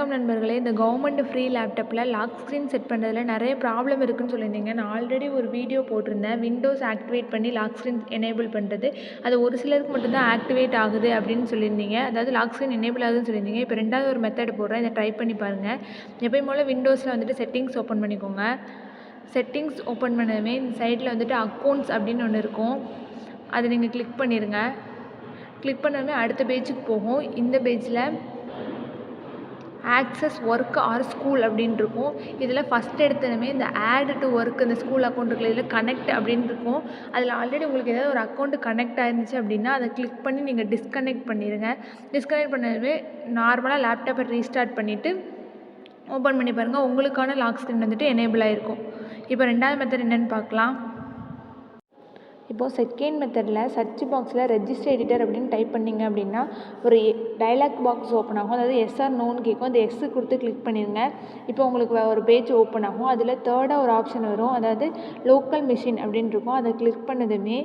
வணக்கம் நண்பர்களே. இந்த கவர்மெண்ட் ஃப்ரீ லேப்டாப்பில் லாக் ஸ்க்ரீன் செட் பண்ணுறதுல நிறைய ப்ராப்ளம் இருக்குன்னு சொல்லியிருந்தீங்க. நான் ஆல்ரெடி ஒரு வீடியோ போட்டிருந்தேன். விண்டோஸ் ஆக்டிவேட் பண்ணி லாக் ஸ்க்ரீன் எனேபிள் பண்ணுறது. அது ஒரு சிலருக்கு மட்டும்தான் ஆக்டிவேட் ஆகுது அப்படின்னு சொல்லியிருந்தீங்க. அதாவது லாக் ஸ்க்ரீன் எனேபிள் ஆகுதுன்னு சொல்லியிருந்தீங்க. இப்போ ரெண்டாவது ஒரு மெத்தட் போடுறேன். இதை ட்ரை பண்ணி பாருங்கள். எப்பயும் போல் விண்டோஸில் வந்துட்டு செட்டிங்ஸ் ஓப்பன் பண்ணிக்கோங்க. செட்டிங்ஸ் ஓப்பன் பண்ணதுமே இந்த சைடில் வந்துட்டு அக்கௌண்ட்ஸ் அப்படின்னு ஒன்று இருக்கும். அதை நீங்கள் கிளிக் பண்ணிடுங்க. கிளிக் பண்ணதுமே அடுத்த பேஜுக்கு போகும். இந்த பேஜில் ஆக்சஸ் ஒர்க் ஆர் ஸ்கூல் அப்படின்னு இருக்கும். இதில் ஃபஸ்ட் எடுத்ததுமே இந்த ஆட் டு ஒர்க் இந்த ஸ்கூல் அக்கௌண்ட் இருக்குல்ல, இதில் கனெக்ட் அப்படின்னு இருக்கும். அதில் ஆல்ரெடி உங்களுக்கு ஏதாவது ஒரு அக்கௌண்ட் கனெக்ட் ஆயிருந்துச்சு அப்படின்னா அதை கிளிக் பண்ணி நீங்கள் டிஸ்கனெக்ட் பண்ணிடுங்க. டிஸ்கனெக்ட் பண்ணதுமே நார்மலாக லேப்டாப்பை ரீஸ்டார்ட் பண்ணிவிட்டு ஓப்பன் பண்ணி பாருங்கள். உங்களுக்கான லாக் ஸ்க்ரீன் வந்துட்டு எனேபிள் ஆகிருக்கும். இப்போ ரெண்டாவது மெத்தட் என்னென்னு பார்க்கலாம். இப்போது செகண்ட் மெத்தடில் சர்ச் பாக்ஸில் ரெஜிஸ்டர் எடிட்டர் அப்படின்னு டைப் பண்ணிங்க அப்படின்னா ஒரு டயலாக் பாக்ஸ் ஓப்பன் ஆகும். அதாவது எஸ்ஆர் நோன்னு கேட்கும். அந்த எஸ்ஸு கொடுத்து கிளிக் பண்ணிடுங்க. இப்போ உங்களுக்கு ஒரு பேஜ் ஓப்பன் ஆகும். அதில் தேர்டாக ஒரு ஆப்ஷன் வரும். அதாவது லோக்கல் மிஷின் அப்படின்னு இருக்கும். அதை கிளிக் பண்ணதுமே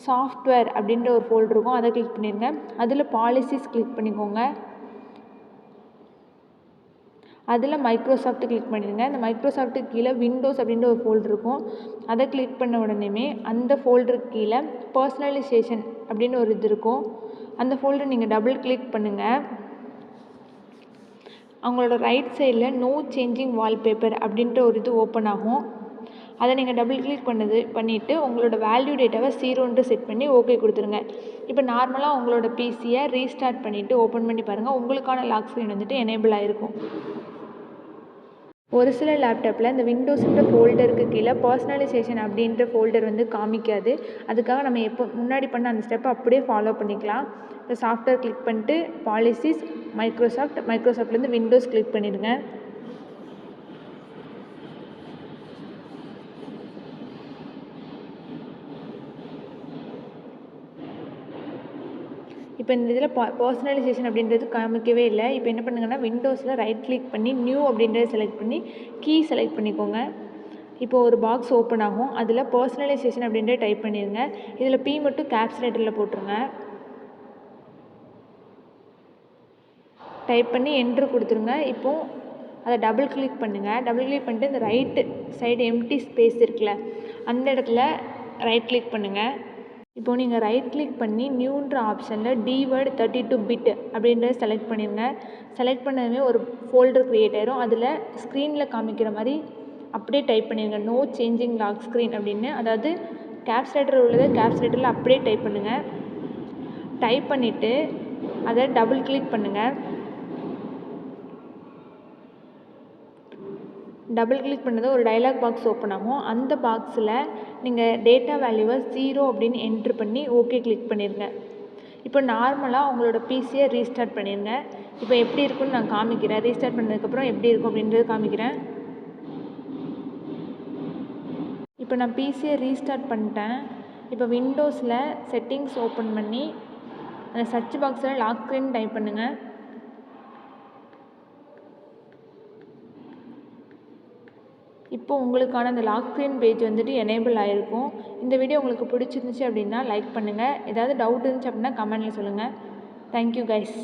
சாஃப்ட்வேர் அப்படின்ற ஒரு ஃபோல்டர் இருக்கும். அதை கிளிக் பண்ணிடுங்க. அதில் பாலிசிஸ் கிளிக் பண்ணிக்கோங்க. அதில் மைக்ரோசாஃப்ட் கிளிக் பண்ணிடுங்க. இந்த மைக்ரோசாஃப்ட்டுக்கு கீழே விண்டோஸ் அப்படின்ற ஒரு ஃபோல்டர் இருக்கும். அதை கிளிக் பண்ண உடனேமே அந்த ஃபோல்டருக்கு கீழே பர்சனலைசேஷன் அப்படின்னு ஒரு இது இருக்கும். அந்த ஃபோல்டர் நீங்கள் டபுள் கிளிக் பண்ணுங்கள். அவங்களோட ரைட் சைடில் நோ சேஞ்சிங் வால்பேப்பர் அப்படின்ற ஒரு இது ஓப்பன் ஆகும். அதை நீங்கள் டபுள் கிளிக் பண்ணிவிட்டு உங்களோட வேல்யூ டேட்டாவை 0 செட் பண்ணி ஓகே கொடுத்துருங்க. இப்போ நார்மலாக உங்களோட பிசியை ரீஸ்டார்ட் பண்ணிவிட்டு ஓப்பன் பண்ணி பாருங்கள். உங்களுக்கான லாக் ஸ்க்ரீன் வந்துட்டு எனேபிள் ஆகிருக்கும். ஒரு சில லேப்டாப்பில் இந்த விண்டோஸ்ன்ற ஃபோல்டருக்கு கீழே பர்சனலைசேஷன் அப்படின்ற ஃபோல்டர் வந்து காமிக்காது. அதுக்காக நம்ம முன்னாடி பண்ண அந்த ஸ்டெப்பை அப்படியே ஃபாலோ பண்ணிக்கலாம். இப்போ சாஃப்ட்வேர் கிளிக் பண்ணிட்டு பாலிசிஸ் மைக்ரோசாஃப்ட்லேருந்து விண்டோஸ் கிளிக் பண்ணிடுங்க. இப்போ இந்த இதில் பர்சனலைசேஷன் அப்படின்றது காமிக்கவே இல்லை. இப்போ என்ன பண்ணுங்கன்னா விண்டோஸில் ரைட் கிளிக் பண்ணி நியூ அப்படின்றத செலக்ட் பண்ணி கீ செலக்ட் பண்ணிக்கோங்க. இப்போது ஒரு பாக்ஸ் ஓப்பன் ஆகும். அதில் பர்சனலைசேஷன் அப்படின்றத டைப் பண்ணிடுங்க. இதில் பி மட்டும் கேப்ஸ் லெட்டரில் போட்டுருங்க. டைப் பண்ணி என்ட்ரு கொடுத்துருங்க. இப்போது அதை டபுள் கிளிக் பண்ணுங்கள். டபுள் கிளிக் பண்ணிட்டு இந்த ரைட்டு சைடு எம்டி ஸ்பேஸ் இருக்குல்ல, அந்த இடத்துல ரைட் கிளிக் பண்ணுங்கள். இப்போது நீங்கள் ரைட் கிளிக் பண்ணி நியூன்ற ஆப்ஷனில் டிவேர்ட் 32 பிட் அப்படின்றத செலக்ட் பண்ணிடுங்க. செலக்ட் பண்ணதுமே ஒரு ஃபோல்டர் க்ரியேட் ஆயிரும். அதில் ஸ்க்ரீனில் காமிக்கிற மாதிரி அப்படியே டைப் பண்ணிடுங்க. நோ சேஞ்சிங் லாக் ஸ்க்ரீன் அப்படின்னு. அதாவது கேப்ஸ் லெட்டர் உள்ளது கேப்ஸ் லெட்டரில் அப்படியே டைப் பண்ணுங்கள். டைப் பண்ணிவிட்டு அதை டபுள் கிளிக் பண்ணுங்கள். டபுள் கிளிக் பண்ணது ஒரு டயலாக் பாக்ஸ் ஓப்பன் ஆகும். அந்த பாக்ஸில் நீங்கள் டேட்டா வேல்யூவை 0 அப்படின்னு என்ட்ரு பண்ணி ஓகே கிளிக் பண்ணிடுங்க. இப்போ நார்மலாக உங்களோட பிசியை ரீஸ்டார்ட் பண்ணிடுங்க. இப்போ எப்படி இருக்குன்னு நான் காமிக்கிறேன். ரீஸ்டார்ட் பண்ணதுக்கப்புறம் எப்படி இருக்கும் அப்படின்றது காமிக்கிறேன். இப்போ நான் பிசியை ரீஸ்டார்ட் பண்ணிட்டேன். இப்போ விண்டோஸில் செட்டிங்ஸ் ஓப்பன் பண்ணி அந்த சர்ச் பாக்ஸில் லாக் ஸ்க்ரீன் டைப் பண்ணுங்கள். இப்போ உங்களுக்கான அந்த லாக் ஸ்க்ரீன் பேஜ் வந்துட்டு எனேபிள் ஆகிருக்கும். இந்த வீடியோ உங்களுக்கு பிடிச்சிருந்துச்சு அப்படின்னா லைக் பண்ணுங்கள். ஏதாவது டவுட் இருந்துச்சு அப்படின்னா கமெண்ட்டில் சொல்லுங்கள். Thank you guys.